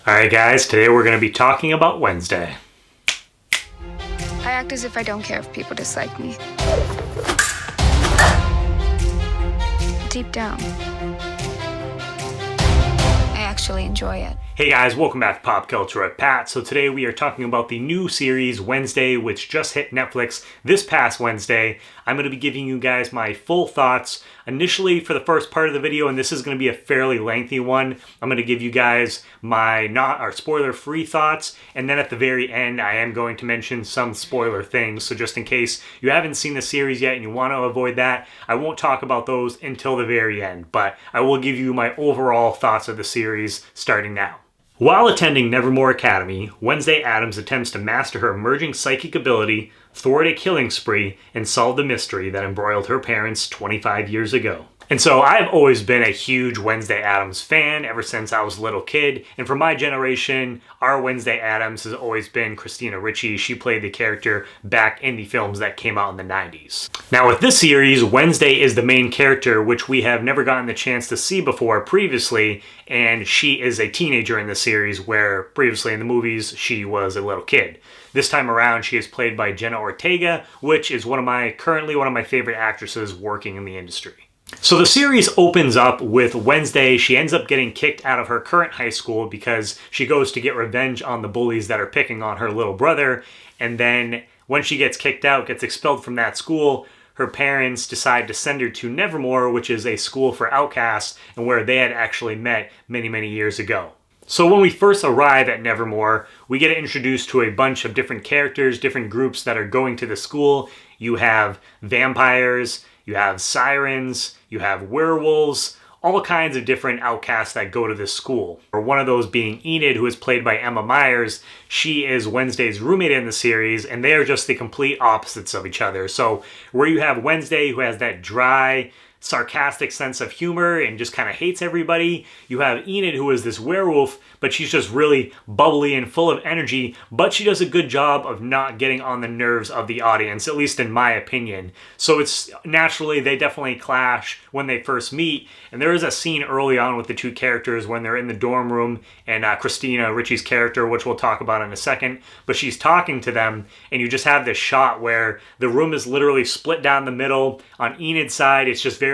Alright guys, today we're going to be talking about Wednesday. I act as if I don't care if people dislike me. Deep down, I actually enjoy it. Hey guys, welcome back to Pop Culture at Pat. So today we are talking about the new series Wednesday, which just hit Netflix this past Wednesday. I'm going to be giving you guys my full thoughts initially for the first part of the video, and this is going to be a fairly lengthy one. I'm going to give you guys my spoiler-free thoughts, and then at the very end I am going to mention some spoiler things. So just in case you haven't seen the series yet and you want to avoid that, I won't talk about those until the very end, but I will give you my overall thoughts of the series starting now. While attending Nevermore Academy, Wednesday Addams attempts to master her emerging psychic ability, thwart a killing spree, and solve the mystery that embroiled her parents 25 years ago. And so I've always been a huge Wednesday Addams fan ever since I was a little kid. And for my generation, our Wednesday Addams has always been Christina Ricci. She played the character back in the films that came out in the 90s. Now with this series, Wednesday is the main character, which we have never gotten the chance to see before previously. And she is a teenager in the series, where previously in the movies, she was a little kid. This time around, she is played by Jenna Ortega, which is currently one of my favorite actresses working in the industry. So the series opens up with Wednesday. She ends up getting kicked out of her current high school because she goes to get revenge on the bullies that are picking on her little brother. And then when she gets kicked out, gets expelled from that school, her parents decide to send her to Nevermore, which is a school for outcasts and where they had actually met many, many years ago. So when we first arrive at Nevermore, we get introduced to a bunch of different characters, different groups that are going to the school. You have vampires, you have sirens, you have werewolves, all kinds of different outcasts that go to this school. Or one of those being Enid, who is played by Meyers. She is Wednesday's roommate in the series, and they are just the complete opposites of each other. So where you have Wednesday, who has that dry, sarcastic sense of humor and just kind of hates everybody, you have Enid, who is this werewolf, but she's just really bubbly and full of energy, but she does a good job of not getting on the nerves of the audience, at least in my opinion. So it's naturally, they definitely clash when they first meet, and there is a scene early on with the two characters when they're in the dorm room, and Christina Ricci's character, which we'll talk about in a second, but she's talking to them, and you just have this shot where the room is literally split down the middle. On Enid's side, it's just very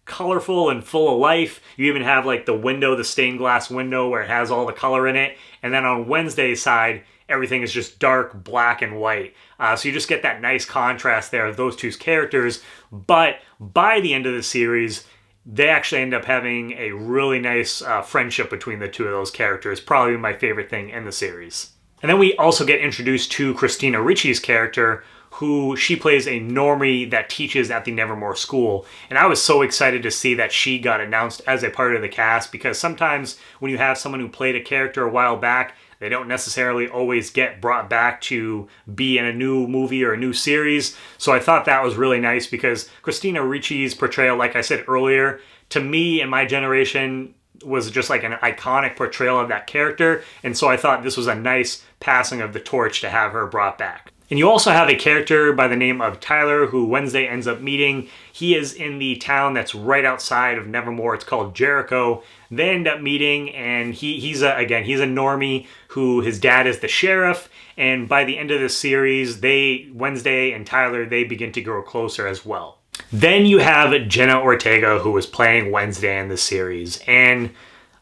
colorful and full of life. You even have like the window, the stained glass window where it has all the color in it. And then on Wednesday's side, everything is just dark, black and white. So you just get that nice contrast there of those two characters. But by the end of the series, they actually end up having a really nice friendship between the two of those characters. Probably my favorite thing in the series. And then we also get introduced to Christina Ricci's character, who she plays a normie that teaches at the Nevermore school. And I was so excited to see that she got announced as a part of the cast, because sometimes when you have someone who played a character a while back, they don't necessarily always get brought back to be in a new movie or a new series. So I thought that was really nice, because Christina Ricci's portrayal, like I said earlier, to me and my generation was just like an iconic portrayal of that character. And so I thought this was a nice passing of the torch to have her brought back. And you also have a character by the name of Tyler, who Wednesday ends up meeting. He is in the town that's right outside of Nevermore. It's called Jericho. They end up meeting, and he's a normie who his dad is the sheriff. And by the end of the series, Wednesday and Tyler, they begin to grow closer as well. Then you have Jenna Ortega, who is playing Wednesday in the series. And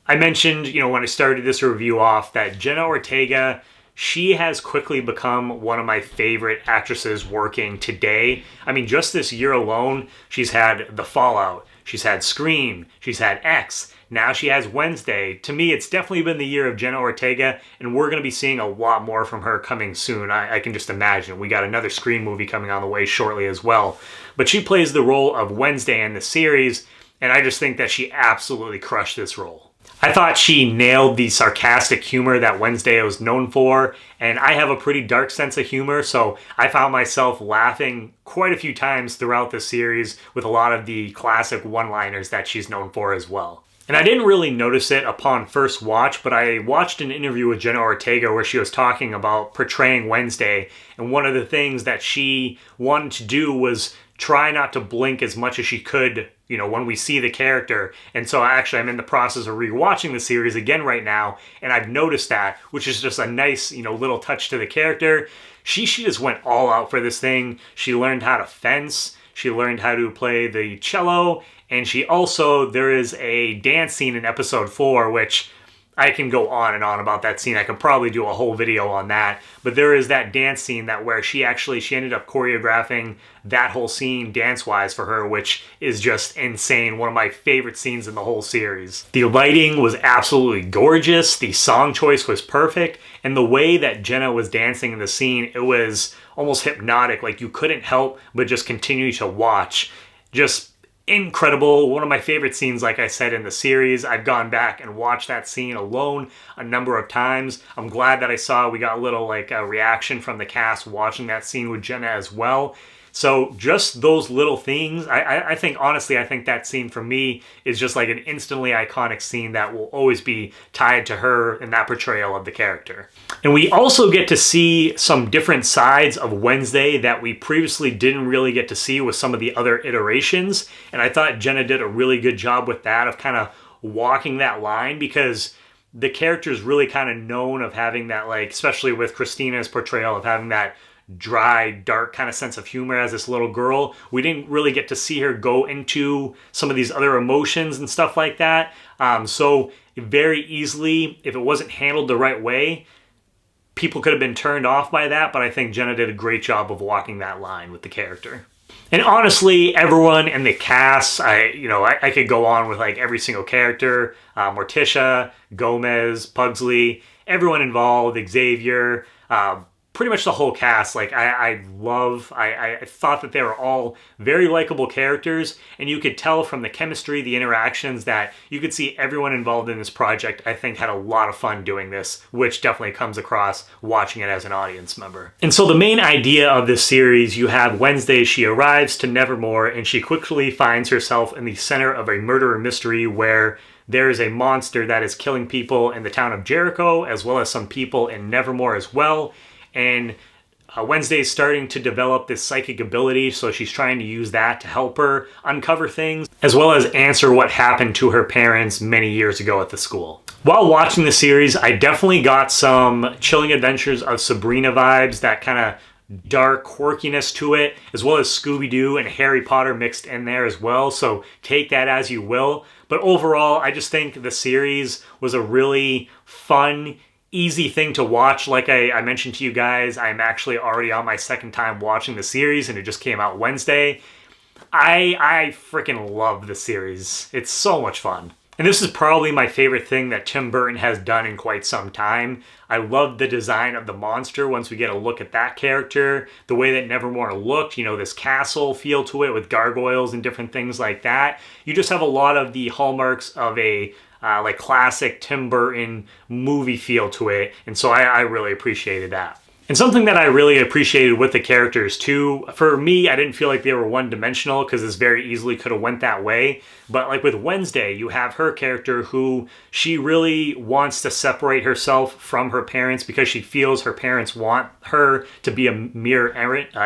I mentioned, when I started this review off, that Jenna Ortega, she has quickly become one of my favorite actresses working today. I mean, just this year alone, she's had The Fallout, she's had Scream, she's had X, now she has Wednesday. To me, it's definitely been the year of Jenna Ortega, and we're going to be seeing a lot more from her coming soon. I can just imagine. We got another Scream movie coming on the way shortly as well. But she plays the role of Wednesday in the series, and I just think that she absolutely crushed this role. I thought she nailed the sarcastic humor that Wednesday was known for, and I have a pretty dark sense of humor, so I found myself laughing quite a few times throughout the series with a lot of the classic one-liners that she's known for as well. And I didn't really notice it upon first watch, but I watched an interview with Jenna Ortega where she was talking about portraying Wednesday, and one of the things that she wanted to do was try not to blink as much as she could, you know, when we see the character. And so actually I'm in the process of rewatching the series again right now, and I've noticed that, which is just a nice, you know, little touch to the character. She just went all out for this thing. She learned how to fence. She learned how to play the cello. And she also, there is a dance scene in episode 4, which I can go on and on about that scene. I could probably do a whole video on that. But there is that dance scene that where she ended up choreographing that whole scene dance-wise for her, which is just insane. One of my favorite scenes in the whole series. The lighting was absolutely gorgeous. The song choice was perfect. And the way that Jenna was dancing in the scene, it was almost hypnotic. Like you couldn't help but just continue to watch. Just incredible. One of my favorite scenes, like I said, in the series. I've gone back and watched that scene alone a number of times. I'm glad that we got a little like a reaction from the cast watching that scene with Jenna as well. So just those little things, I think, honestly, I think that scene for me is just like an instantly iconic scene that will always be tied to her in that portrayal of the character. And we also get to see some different sides of Wednesday that we previously didn't really get to see with some of the other iterations. And I thought Jenna did a really good job with that, of kind of walking that line, because the character is really kind of known of having that, like, especially with Christina's portrayal, of having that dry, dark kind of sense of humor as this little girl. We didn't really get to see her go into some of these other emotions and stuff like that. So very easily, if it wasn't handled the right way, people could have been turned off by that, but I think Jenna did a great job of walking that line with the character. And honestly, everyone in the cast, I could go on with like every single character, Morticia, Gomez, Pugsley, everyone involved, Xavier, pretty much the whole cast. Like I thought that they were all very likable characters, and you could tell from the chemistry, the interactions, that you could see everyone involved in this project, I think, had a lot of fun doing this, which definitely comes across watching it as an audience member. And so the main idea of this series, you have Wednesday. She arrives to Nevermore, and she quickly finds herself in the center of a murder mystery where there is a monster that is killing people in the town of Jericho, as well as some people in Nevermore as well. And Wednesday is starting to develop this psychic ability, so she's trying to use that to help her uncover things, as well as answer what happened to her parents many years ago at the school. While watching the series, I definitely got some Chilling Adventures of Sabrina vibes, that kind of dark quirkiness to it, as well as Scooby-Doo and Harry Potter mixed in there as well, so take that as you will. But overall, I just think the series was a really fun, easy thing to watch. Like I mentioned to you guys, I'm actually already on my second time watching the series, and it just came out Wednesday. I freaking love the series. It's so much fun. And this is probably my favorite thing that Tim Burton has done in quite some time. I love the design of the monster once we get a look at that character. The way that Nevermore looked, this castle feel to it with gargoyles and different things like that. You just have a lot of the hallmarks of a like classic Tim Burton movie feel to it. And so I really appreciated that. And something that I really appreciated with the characters too, for me, I didn't feel like they were one-dimensional, because this very easily could have went that way. But like with Wednesday, you have her character who she really wants to separate herself from her parents, because she feels her parents want her to be a mirror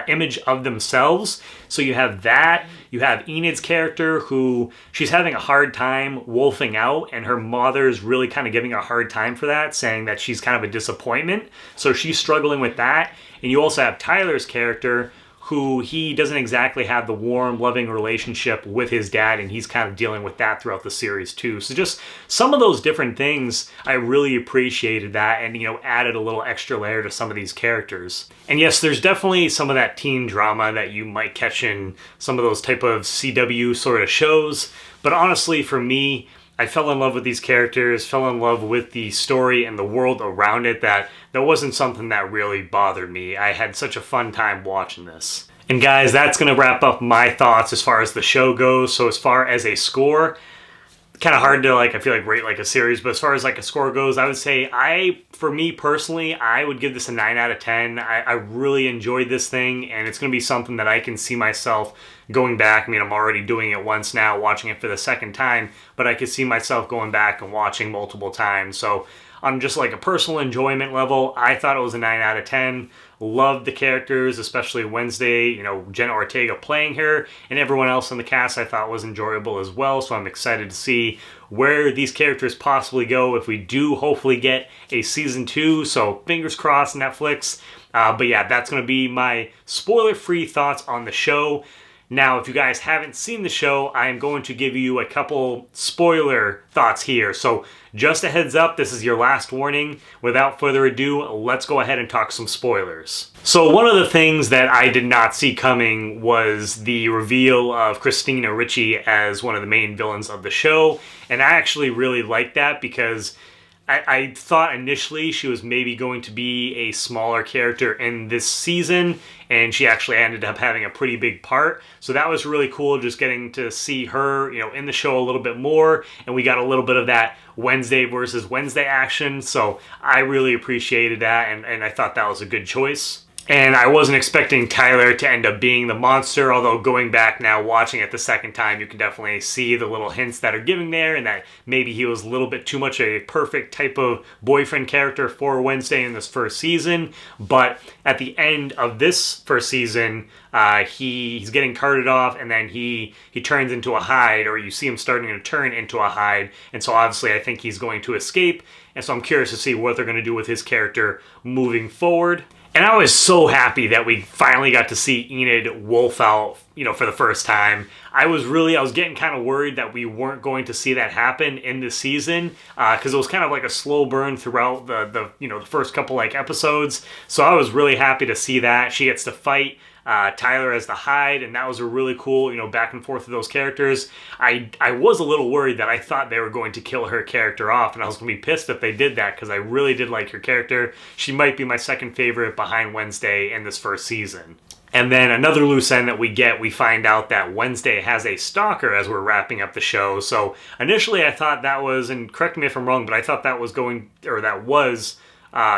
image of themselves. So you have that. You have Enid's character who she's having a hard time wolfing out, and her mother's really kind of giving her a hard time for that, saying that she's kind of a disappointment. So she's struggling with that. And you also have Tyler's character, who he doesn't exactly have the warm, loving relationship with his dad, and he's kind of dealing with that throughout the series too. So just some of those different things, I really appreciated that, and added a little extra layer to some of these characters. And yes, there's definitely some of that teen drama that you might catch in some of those type of CW sort of shows, but honestly for me, I fell in love with these characters, fell in love with the story and the world around it, that wasn't something that really bothered me. I had such a fun time watching this. And guys, that's going to wrap up my thoughts as far as the show goes. So as far as a score, kind of hard to I feel like rate like a series, but as far as like a score goes, I would say for me personally, I would give this a 9 out of 10. I really enjoyed this thing, and it's going to be something that I can see myself going back. I mean, I'm already doing it once now, watching it for the second time, but I could see myself going back and watching multiple times. So on just like a personal enjoyment level, I thought it was a 9 out of 10. Loved the characters, especially Wednesday, you know, Jenna Ortega playing her, and everyone else in the cast I thought was enjoyable as well, so I'm excited to see where these characters possibly go if we do hopefully get a season 2, so fingers crossed, Netflix. But yeah, that's going to be my spoiler-free thoughts on the show. Now, if you guys haven't seen the show, I am going to give you a couple spoiler thoughts here. So just a heads up, this is your last warning. Without further ado, let's go ahead and talk some spoilers. So one of the things that I did not see coming was the reveal of Christina Ricci as one of the main villains of the show. And I actually really liked that because I thought initially she was maybe going to be a smaller character in this season, and she actually ended up having a pretty big part. So that was really cool, just getting to see her, you know, in the show a little bit more, and we got a little bit of that Wednesday versus Wednesday action. So I really appreciated that, and I thought that was a good choice. And I wasn't expecting Tyler to end up being the monster, although going back now, watching it the second time, you can definitely see the little hints that are given there, and that maybe he was a little bit too much a perfect type of boyfriend character for Wednesday in this first season. But at the end of this first season, he's getting carted off, and then he turns into a Hyde, or you see him starting to turn into a Hyde, and so obviously I think he's going to escape, and so I'm curious to see what they're going to do with his character moving forward. And I was so happy that we finally got to see Enid wolf out, you know, for the first time. I was getting kind of worried that we weren't going to see that happen in this season, because it was kind of like a slow burn throughout the first couple like episodes. So I was really happy to see that. She gets to fight Tyler as the Hyde, and that was a really cool, you know, back and forth of those characters. I was a little worried that I thought they were going to kill her character off, and I was going to be pissed if they did that, because I really did like her character. She might be my second favorite behind Wednesday in this first season. And then another loose end that we find out that Wednesday has a stalker as we're wrapping up the show. So initially I thought that was, and correct me if I'm wrong, but I thought that was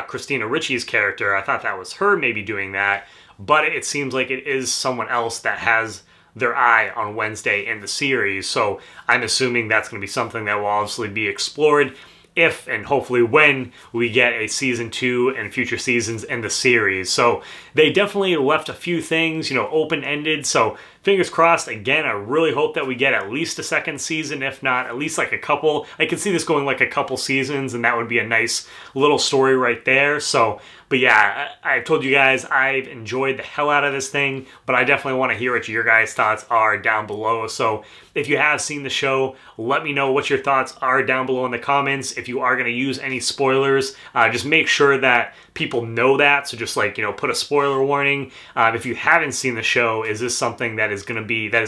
Christina Ricci's character. I thought that was her maybe doing that. But it seems like it is someone else that has their eye on Wednesday in the series. So I'm assuming that's going to be something that will obviously be explored if and hopefully when we get a season 2 and future seasons in the series. So they definitely left a few things, you know, open-ended. So fingers crossed. Again, I really hope that we get at least a second season, if not at least like a couple. I can see this going like a couple seasons, and that would be a nice little story right there. So, but yeah, I've told you guys I've enjoyed the hell out of this thing, but I definitely want to hear what your guys' thoughts are down below. So if you have seen the show, let me know what your thoughts are down below in the comments. If you are going to use any spoilers, just make sure that people know that. So just like, you know, put a spoiler warning. If you haven't seen the show, is this something that is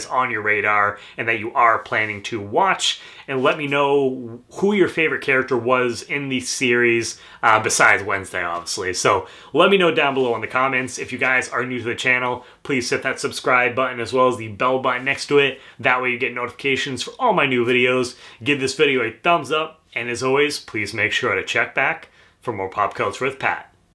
on your radar and that you are planning to watch? And let me know who your favorite character was in the series, besides Wednesday, obviously. So let me know down below in the comments. If you guys are new to the channel, please hit that subscribe button as well as the bell button next to it. That way you get notifications for all my new videos. Give this video a thumbs up. And as always, please make sure to check back for more Pop Culture with Pat.